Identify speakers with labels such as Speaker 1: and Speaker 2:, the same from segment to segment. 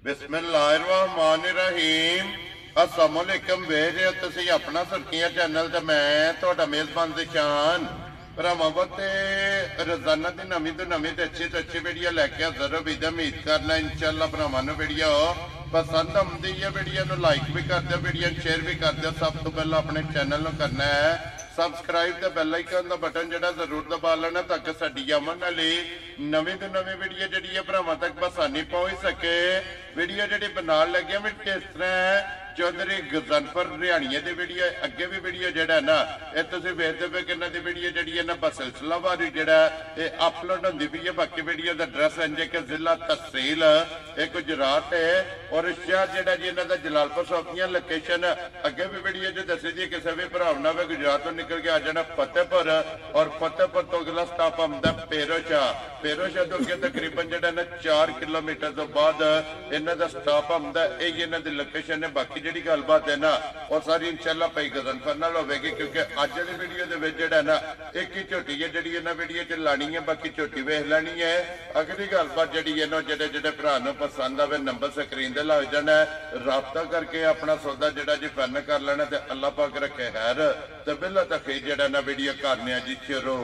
Speaker 1: बिस्मिल्लाहिर्रहमानिर्रहीम अस्सलामुअलैकुम ਵੇਖ ਰਹੇ ਤੁਸੀਂ ਆਪਣਾ ਸੁਰਖੀਆਂ ਚੈਨਲ ਤੇ ਮੈਂ ਤੁਹਾਡਾ ਮੇਜ਼ਬਾਨ ਦਿਸ਼ਾਨ ਭਰਾਵਾਂ ਤੇ ਰੋਜ਼ਾਨਾ ਦੀ ਨਵੀਂ ਤੋਂ ਨਵੀਂ ਤੇ ਅੱਛੀ ਵੀਡੀਓ ਲੈ ਕੇ ਹਾਜ਼ਰ ਹਾਂ। ਉਮੀਦ ਕਰਨਾ ਇਨਸ਼ਾਅੱਲਾ ਭਰਾਵਾਂ ਨੂੰ ਵੀਡੀਓ पसंद आती है। वीडियो को लाइक भी कर दो, वीडियो शेयर भी कर दो। सब तो पहले अपने चैनल को करना है सबसक्राइब तो बेल आइकन का बटन जो जरूर दबा लेना ताकि साडी अमन वाली नवी तो नवी वीडियो जी भरावां तक बसानी पहुंच सके। वीडियो जी बना लगे भी किस तरह चौधरी गजनफर रिहाणिया की वीडियो अगे भी वीडियो जोड़ा ना ये वेखते पे कि इन्हों वीडियो जी है ना सिलसिलावारी जोड़ा ये अपलोड होती पी है। बाकी वीडियो का एड्रैस है कि जिला तहसील एक गुजरात है और शहर जोड़ा जी इन्हों जलालपुर सौंपियां लोकेशन अगे भी वीडियो जो दसी जी किसी भी भरा ना वे गुजरात तो निकल के आ जाना फतेहपुर और फतेहपुर तो अगला स्टॉप आंदा पेरोशाह तो अगे तकरीबन जो 4 किलोमीटर तो बाद इन्हों का स्टॉप आंदा यही इन्हों की लोकेशन है। बाकी जी गलबात है ना और सारी इंशाअल्लाह भाई गजनफर नाल होवेगी क्योंकि अज की वीडियो के विच जिहड़ा ना एक ही झोटी है जिहड़ी इन्हां वीडियो च लानी है। बाकी झोटी वेख लैनी है। अगली गलबात जिहड़ी है ना जिहड़े भरा नूं पसंद आवे नंबर स्क्रीन ते लग जाना राबता करके अपना सौदा जिहड़ा जी फाइनल कर लेना ते अल्लाह पाक रखे खैर ते बिल्ला तक जिहड़ा ना वीडियो करने जी शुरू।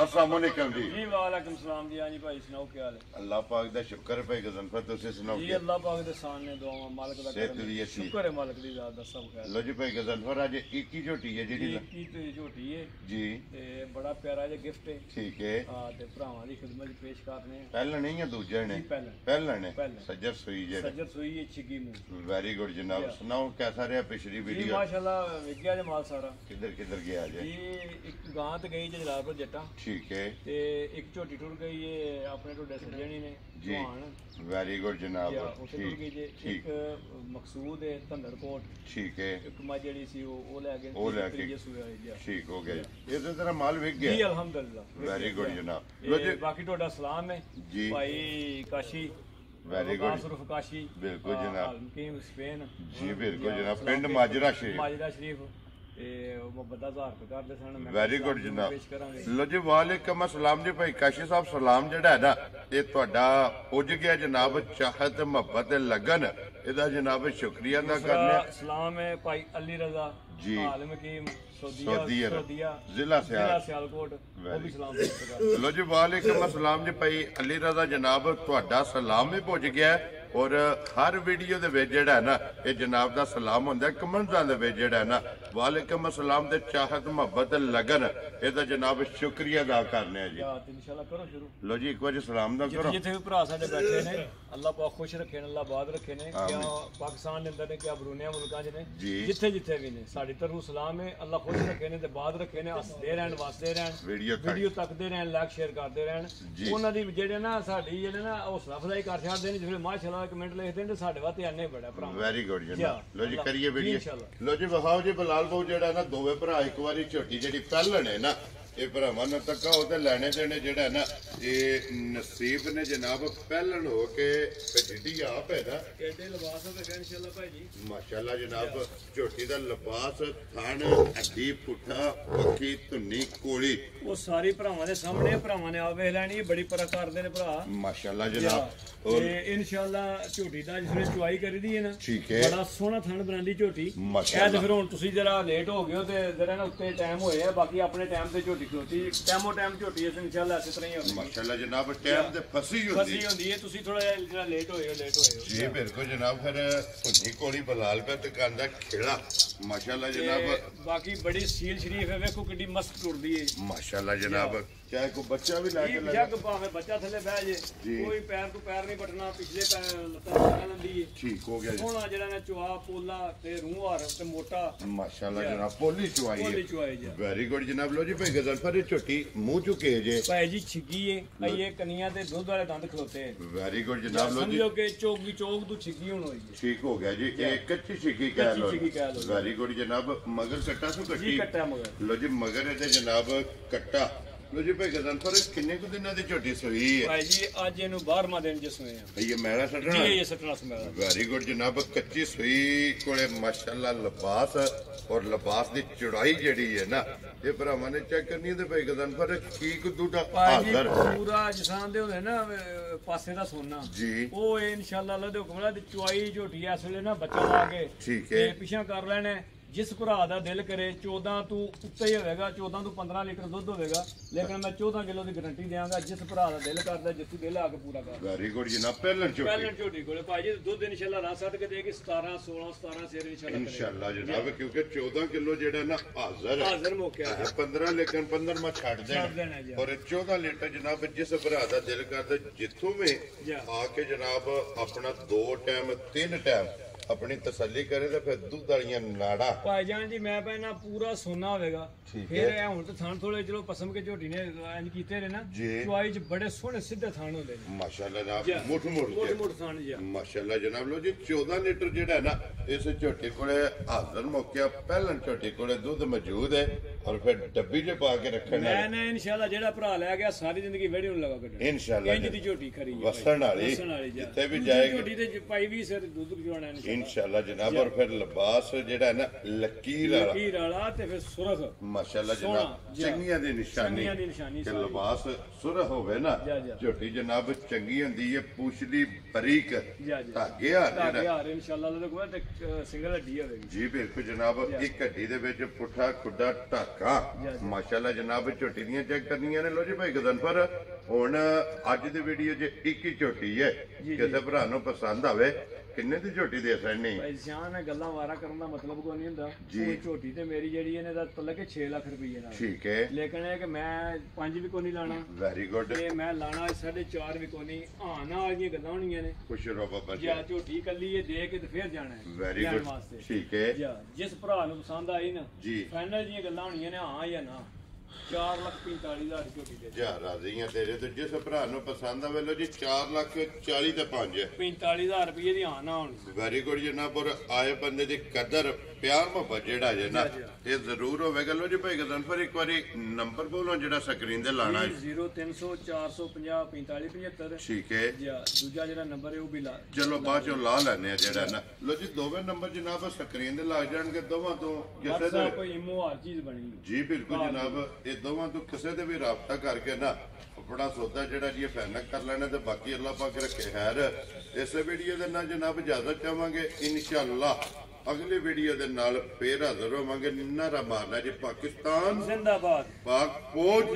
Speaker 1: अस्सलाम वालेकुम जी।
Speaker 2: जी वालेकुम सलाम जी। हां जी भाई सुनाओ क्या हाल है?
Speaker 1: अल्लाह पाक दा शुक्र है भाई गजनफर तुसी सुनाओ
Speaker 2: जी अल्लाह पाक दे सामने दुआवां मालिक दा शुक्र है मालिक दी जात दा सब खैर।
Speaker 1: लो जी भाई गजनफर आज एक ही झोटी है जेडी
Speaker 2: की तो झोटी है
Speaker 1: जी
Speaker 2: ते बड़ा प्यारा जे गिफ्ट है।
Speaker 1: ठीक है
Speaker 2: हां ते भरावां दी खिदमत पेश करने
Speaker 1: पहला नहीं है दूजा ने पहला ने सज्जर सुई जे
Speaker 2: सज्जर सुई है छिगी मुंह।
Speaker 1: वेरी गुड जनाब सुनाओ कैसा रहा पिछली वीडियो?
Speaker 2: माशाल्लाह विज्ञा जे माल सारा
Speaker 1: किधर गया जे?
Speaker 2: ये एक गां ते गई जे जलालपुर जट्टा।
Speaker 1: ठीक है
Speaker 2: ते एक झोटी टुर गई है अपने टोडे सजनी ने
Speaker 1: जी वेरी गुड जनाब
Speaker 2: ठीक एक मकसूद है धंधरकोट।
Speaker 1: ठीक है
Speaker 2: एक मां जेडी सी ओ ले गए
Speaker 1: ठीक हो गया इस तरह माल विक गया
Speaker 2: जी अल्हम्दुलिल्लाह वेरी
Speaker 1: गुड जनाब।
Speaker 2: लो जी बाकी टोडा सलाम है जी भाई काशी
Speaker 1: वेरी गुड
Speaker 2: सुरफ काशी
Speaker 1: बिल्कुल जनाब
Speaker 2: मुकीम स्पेन
Speaker 1: जी बिल्कुल जनाब पिंड माजरा शरीफ वेरी गुड जनाब। लो जी वालेकुम अस्सलाम जी भाई काशी साहब सलाम जड़ा है ना ये तुहाडा पुज गया जनाब चाहत मोहब्बत लगन इहदा जनाब शुक्रिया अदा करने।
Speaker 2: सलाम है भाई अली रजा
Speaker 1: जी
Speaker 2: सऊदी
Speaker 1: जिला
Speaker 2: सियालकोट
Speaker 1: लो जी वालेकुम अस्सलाम जी भाई अली रजा जनाब तुहाडा सलाम भी पुज गया और हर वीडियो दे विच जिहड़ा है ना ये जनाब दा सलाम हुंदा कमेंट्स दे विच जिहड़ा है ना वालेकुम अस्सलाम दे चाहत मोहब्बत लगन इहदा जनाब शुक्रिया अदा करने जी
Speaker 2: इंशाअल्लाह करो शुरू।
Speaker 1: लो जी एक बार सलाम दा करो
Speaker 2: जिथे भी भरा साडे बैठे ने अल्लाह पाक खुश रखे अल्लाह बाद रखे ने क्या पाकिस्तान दे अंदर ने क्या बरूनिया मुल्कां च ने जिथे भी ने साडी तरफ सलाम है अल्लाह खुश रखे ने ते बाद रखे ने हसदे रहन वसदे रहन वीडियो तकदे रहन लाइक शेयर करदे रहन उन्हां दी जेहड़े ना साडी जेहड़े ना हौसला अफजाई कर छाड़दे ने जिवें माशाअल्लाह कमेंट लिखते हैं साढ़े वास्ते आने बड़ा भरा
Speaker 1: वेरी गुड जनाब। लो जी करिए वीडियो लो जी वहाओ जी बलाल भाऊ जेड़ा ना दोवे भरा एक बारी झोटी जेडी पहलन है ना ये भरावां ने तक्का ओते लैने देने जेड़ा ना ये नसीब ने जनाब पहलन हो के जिड्डी आप है ना
Speaker 2: एडे लिबास हो गए इंशाअल्लाह भाई जी
Speaker 1: माशाअल्लाह जनाब झोटी दा लिबास थान हड्डी पुट्ठा पक्की धुन्नी कोली
Speaker 2: वो सारी भरावां दे सामने भरावां ने आ वेख लैनी बड़ी पर करदे ने भरा माशाअल्लाह
Speaker 1: जनाब
Speaker 2: और इंशाअल्लाह झोटी दा जिसने चुआई करी दी है ना
Speaker 1: ठीक है
Speaker 2: बड़ा सोहना थान बनांदी झोटी
Speaker 1: माशाअल्लाह
Speaker 2: ए ते फिर हुन तुसी जरा लेट हो गए हो ते जरा ना उत्ते टाइम होया बाकी अपने टाइम ते झोटी टाइमो टाइम झोटी है इंशाअल्लाह इस तरह ही होगी
Speaker 1: माशाअल्लाह जनाब टाइम ते फसी होंदी
Speaker 2: है तुसी थोड़ा जरा लेट होए हो
Speaker 1: जी बिल्कुल जनाब फिर भुन्नी कोली बलाल पे दुकान दा खेड़ा माशाअल्लाह जनाब
Speaker 2: बाकी बड़ी सील शरीफ है देखो कितनी मस्त टुरदी है
Speaker 1: माशाअल्लाह जनाब चाहे को बच्चा भी लाके
Speaker 2: लगा जग भावे बच्चा थले बैठ जे कोई पैर तो पैर नहीं बटना पिछले पैर लत्तां लंदी है ठीक हो गया सोना जेड़ा ने चुआ पोला ते रूह हार ते मोटा माशाअल्लाह जनाब पोली चुआई है वेरी गुड जनाब। लो जी भाई गजनफर छोटी मुंह चुके जे भाई जी छिगी है ये कनिया ते दूध वाले दंद खलोते हैं वेरी गुड जनाब। लो जी समझो के चौक तो छिगी हुन होई है ठीक हो गया जी एक कच्ची छिगी कह लो वेरी गुड जनाब। मगर कट्टा सो कट्टी कट्टा मगर लो जी मगर ए जनाब कट्टा
Speaker 1: ਲੋ ਜੀ ਭਾਈ ਗਜ਼ਨਫਰ ਕਿੰਨੇ ਕੁ ਦਿਨਾਂ ਦੀ ਝੋਟੀ ਸੂਈ ਹੈ
Speaker 2: ਭਾਈ ਜੀ ਅੱਜ ਇਹਨੂੰ 12ਵਾਂ ਦਿਨ ਜਿਸਵੇਂ ਆ
Speaker 1: ਇਹ ਮੈਲਾ ਛੱਡਣਾ
Speaker 2: ਜੀ ਇਹ ਸੱਟਣਾ ਸਮੇਲਾ
Speaker 1: ਵੈਰੀ ਗੁੱਡ ਜਨਾਬ ਕੱਚੀ ਸੂਈ ਕੋਲੇ ਮਾਸ਼ਾਅੱਲਾ ਲਿਬਾਸ ਔਰ ਲਿਬਾਸ ਦੀ ਚੌੜਾਈ ਜਿਹੜੀ ਹੈ ਨਾ ਇਹ ਭਰਾਵਾਂ ਨੇ ਚੈੱਕ ਕਰਨੀ ਤੇ ਭਾਈ ਗਜ਼ਨਫਰ ਕੀ ਕੁ ਦੂਟਾ
Speaker 2: ਭਾਈ ਜੀ ਪੂਰਾ ਜਿਸਾਨ ਦੇ ਹੁੰਦੇ ਨਾ ਪਾਸੇ ਦਾ ਸੋਨਾ
Speaker 1: ਜੀ
Speaker 2: ਉਹ ਇਨਸ਼ਾਅੱਲਾ ਅੱਲਾਹ ਦੇ ਹੁਕਮ ਨਾਲ ਦੀ ਚੁਆਈ ਝੋਟੀ ਇਸ ਵੇਲੇ ਨਾ ਬੱਚਾ ਲਾ ਕੇ
Speaker 1: ਠੀਕ
Speaker 2: ਤੇ
Speaker 1: ਹੈ
Speaker 2: ਪਿਛਾ ਕਰ ਲੈਣੇ ਜਿਸ ਭਰਾ ਦਾ ਦਿਲ ਕਰੇ 14 ਤੋਂ ਉੱਤੇ ਹੀ ਹੋਵੇਗਾ 14 ਤੋਂ 15 ਲੀਟਰ ਦੁੱਧ ਹੋਵੇਗਾ ਲੇਕਿਨ ਮੈਂ 14 ਕਿਲੋ ਦੀ ਗਾਰੰਟੀ ਦਿਆਂਗਾ ਜਿਸ ਭਰਾ ਦਾ ਦਿਲ ਕਰਦਾ ਜਿੱਥੋਂ ਦਿਲ ਆ ਕੇ ਪੂਰਾ ਕਰ
Speaker 1: ਵੈਰੀ ਗੁੱਡ ਜਨਾਬ ਪਹਿਲਣ
Speaker 2: ਝੋਟੀ ਕੋਲੇ ਭਾਈ ਜੀ ਦੁੱਧ ਇਨਸ਼ਾਅੱਲਾ ਰਾਤ ਸੱਤ ਕੇ ਦੇਗੀ 17 16 17 ਸੇਰ
Speaker 1: ਇਨਸ਼ਾਅੱਲਾ ਜਨਾਬ ਕਿਉਂਕਿ 14 ਕਿਲੋ ਜਿਹੜਾ ਨਾ ਹਾਜ਼ਰ
Speaker 2: ਮੌਕਿਆ
Speaker 1: 15 ਲੇਕਿਨ 15 ਮਾ ਛੱਡ ਦੇਣਾ ਔਰ 14 ਲੀਟਰ ਜਨਾਬ ਜਿਸ ਭਰਾ ਦਾ ਦਿਲ ਕਰਦਾ ਜਿੱਥੋਂ ਵੀ ਆ ਕੇ ਜਨਾਬ ਆਪਣਾ 2 ਟਾਈਮ 3 ਟਾਈਮ ਆਪਣੀ ਤਸੱਲੀ ਕਰੇ ਤੇ ਫਿਰ ਦੁੱਧ ਵਾਲੀਆਂ ਨਾੜਾ
Speaker 2: ਭਾਈ ਜਾਨ ਜੀ ਮੈਂ ਪਹਿਨਾ ਪੂਰਾ ਸੋਨਾ ਹੋਵੇਗਾ ਫਿਰ ਇਹ ਹੁਣ ਤਾਂ ਥਾਣ ਥੋੜੇ ਚਲੋ ਪਸਮ ਕੇ ਝੋਟੀ ਨੇ ਇੰਜ ਕੀਤੇ ਨੇ ਨਾ ਚੁਆਈ ਚ ਬੜੇ ਸੋਹਣੇ ਸਿੱਧੇ ਥਾਣ ਹੁੰਦੇ ਨੇ
Speaker 1: ਮਾਸ਼ਾਅੱਲਾ ਜਨਾਬ
Speaker 2: ਮੁੱਠ ਥਾਣ ਜੀ
Speaker 1: ਮਾਸ਼ਾਅੱਲਾ ਜਨਾਬ ਲੋ ਜੀ 14 ਲੀਟਰ ਜਿਹੜਾ ਨਾ ਇਸ ਝੋਟੀ ਕੋਲੇ ਹਾਜ਼ਰ ਮੌਕਿਆ ਪਹਿਲਣ ਝੋਟੀ ਕੋਲੇ ਦੁੱਧ ਮੌਜੂਦ ਹੈ ਔਰ ਫਿਰ ਡੱਬੀ 'ਚ ਪਾ ਕੇ ਰੱਖਣ
Speaker 2: ਮੈਂ ਨਾ ਇਨਸ਼ਾਅੱਲਾ ਜਿਹੜਾ ਭਰਾ ਲੈ ਗਿਆ ਸਾਰੀ ਜ਼ਿੰਦਗੀ ਵਿਹੜੇ ਨੂੰ ਲਗਾ ਕੱਢਣਾ
Speaker 1: ਇਨਸ਼ਾਅੱਲਾ
Speaker 2: ਇੰਜ ਦੀ ਝੋਟੀ ਖਰੀ ਹੈ
Speaker 1: ਵਸਣ ਵਾਲੀ ਜਿੱਥੇ ਵੀ ਜਾਏਗੀ
Speaker 2: ਝੋਟੀ ਤੇ ਪਾਈ ਵੀ ਸਿਰ ਦੁੱਧ ਪਿਉਣਾ
Speaker 1: ਇਨਸ਼ਾਅੱਲਾ ਜਨਾਬ ਔਰ ਫਿਰ ਲਿਬਾਸ ਜਿਹੜਾ ਨਾ ਲਕੀਰ
Speaker 2: ਵਾਲਾ ਤੇ ਫਿਰ ਸੁਰਖ
Speaker 1: ਮਾਸ਼ਾਅੱਲਾ ਜਨਾਬ ਚੰਗੀਆਂ ਦੀ ਨਿਸ਼ਾਨੀ ਕਿ ਲਿਬਾਸ ਸੁਰਖ ਹੋਵੇ ਨਾ ਝੋਟੀ ਜਨਾਬ ਚੰਗੀ ਹੁੰਦੀ ਹੈ ਪੂਛਲੀ ਬਰੀਕ ਧਾਗੇ
Speaker 2: ਆ ਇਨਸ਼ਾਅੱਲਾ ਅੱਲਾਹ ਦੇ ਕੋਲ ਤੇ ਸਿੰਗਲ ਹੱਡੀ ਹੋਵੇਗੀ
Speaker 1: ਜੀ ਬਿਲਕੁਲ ਜਨਾਬ ਇੱਕ ਹੱਡੀ ਦੇ ਵਿੱਚ ਪੁੱਠਾ ਖੁੱਡਾ ਢਾਕਾ ਮਾਸ਼ਾਅੱਲਾ ਜਨਾਬ ਝੋਟੀ ਦੀਆਂ ਚੈੱਕ ਕਰਨੀਆਂ ਨੇ ਲੋ ਜੀ ਭਾਈ ਗਜ਼ਨਫਰ ਹੁਣ ਅੱਜ ਦੀ ਵੀਡੀਓ 'ਚ ਇੱਕ ਹੀ ਝੋਟੀ ਹੈ ਕਿਸੇ ਭਰਾ ਨੂੰ ਪਸੰਦ ਆਵੇ ਕਿੰਨੇ ਦੀ ਝੋਟੀ ਦੇ ਸਕਣੀ
Speaker 2: ਭਾਈ ਜਾਨ ਇਹ ਗੱਲਾਂ ਵਾਰਾ ਕਰਨ ਦਾ ਮਤਲਬ ਕੋਈ ਨਹੀਂ ਹੁੰਦਾ ਉਹ ਝੋਟੀ ਤੇ ਮੇਰੀ ਜਿਹੜੀ ਇਹਨੇ ਦਾ ਤੱਕ 6 ਲੱਖ ਰੁਪਏ ਨਾਲ
Speaker 1: ਠੀਕ ਹੈ
Speaker 2: ਲੇਕਿਨ ਇਹ ਕਿ ਮੈਂ 5 ਵੀ ਕੋਈ ਨਹੀਂ ਲਾਣਾ
Speaker 1: ਵੈਰੀ ਗੁੱਡ
Speaker 2: ਤੇ ਮੈਂ ਲਾਣਾ 4.5 ਵੀ ਕੋਈ ਨਹੀਂ ਹਾਂ ਨਾ ਵਾਲੀਆਂ ਗੱਲਾਂ ਹੋਣੀਆਂ ਨੇ
Speaker 1: ਖੁਸ਼ ਰਹੋ ਬਾਬਾ ਜੀ
Speaker 2: ਜਾਂ ਝੋਟੀ ਕੱਲੀ ਇਹ ਦੇ ਕੇ ਤੇ ਫਿਰ ਜਾਣਾ ਹੈ
Speaker 1: ਵੈਰੀ ਗੁੱਡ ਠੀਕ ਹੈ
Speaker 2: ਜਿਸ ਭਰਾ ਨੂੰ ਪਸੰਦ ਆਈ ਨਾ ਫਾਈਨਲ ਦੀਆਂ ਗੱਲਾਂ ਹੋਣੀਆਂ ਨੇ ਹਾਂ ਜਾਂ ਨਾ 4,45,000 ਝੋਟੀ ਦੇ
Speaker 1: ਜਾ ਰਾਜ਼ੀਆਂ ਤੇਰੇ ਤੇ ਜਿਸ ਭਰਾ ਨੂੰ ਪਸੰਦ ਆਵੇ ਲੋ ਜੀ 4,40,000 ਤੇ 5
Speaker 2: 45,000 ਰੁਪਏ ਦੀ ਹਾਂ ਨਾ ਹੋਣੀ
Speaker 1: ਵੈਰੀ ਗੁੱਡ ਜਨਾਬ ਔਰ ਆਏ ਬੰਦੇ ਦੀ ਕਦਰ ਪਿਆਰ ਮੁਹੱਬਤ ਜਿਹੜਾ ਜੇ ਨਾ ਇਹ ਜ਼ਰੂਰ ਹੋਵੇਗਾ ਲੋ ਜੀ ਭਾਈ ਗਜ਼ਨਫਰ ਇੱਕ ਵਾਰੀ ਨੰਬਰ ਬੋਲੋ ਜਿਹੜਾ ਸਕਰੀਨ ਤੇ ਲਾਣਾ ਹੈ
Speaker 2: 0300 450 4575
Speaker 1: ਠੀਕ ਹੈ
Speaker 2: ਦੂਜਾ ਜਿਹੜਾ ਨੰਬਰ ਹੈ ਉਹ ਵੀ ਲਾ
Speaker 1: ਚਲੋ ਬਾਅਦ ਚੋਂ ਲਾ ਲੈਣੇ ਆ ਜਿਹੜਾ ਨਾ ਲੋ ਜੀ ਦੋਵੇਂ ਨੰਬਰ ਜਨਾਬ ਸਕਰੀਨ ਤੇ ਲੱਗ ਜਾਣਗੇ ਦੋਵਾਂ ਤੋਂ ਕਿਸੇ ਦਾ
Speaker 2: ਕੋਈ ਇਮੋ ਹਰ ਚੀਜ਼ ਬਣੀ
Speaker 1: ਜੀ ਬਿਲਕੁਲ ਜਨਾਬ ਇਹ ਦੋਵਾਂ ਤੋਂ ਕਿਸੇ ਦੇ ਵੀ ਰਾਬਤਾ ਕਰਕੇ ਨਾ ਆਪਣਾ ਸੌਦਾ ਜਿਹੜਾ ਜੀ ਫਾਈਨਲ ਕਰ ਲੈਣਾ ਤੇ ਬਾਕੀ ਅੱਲਾਹ ਪਾਕ ਰੱਖੇ ਖੈਰ ਇਸੇ ਵੀਡੀਓ ਦੇ ਨਾਲ ਜਨਾਬ ਇਜਾਜ਼ਤ ਚਾਹਾਂਗੇ ਇਨਸ਼ਾਅੱਲਾ ਅਗਲੀ ਵੀਡੀਓ ਦੇ ਨਾਲ ਫੇਰ ਹਾਜ਼ਰ ਹੋਵਾਂਗੇ ਨਾਰਾ ਮਾਰਨਾ ਜੀ ਪਾਕਿਸਤਾਨ
Speaker 2: ਜ਼ਿੰਦਾਬਾਦ
Speaker 1: ਪਾਕ ਫੌਜ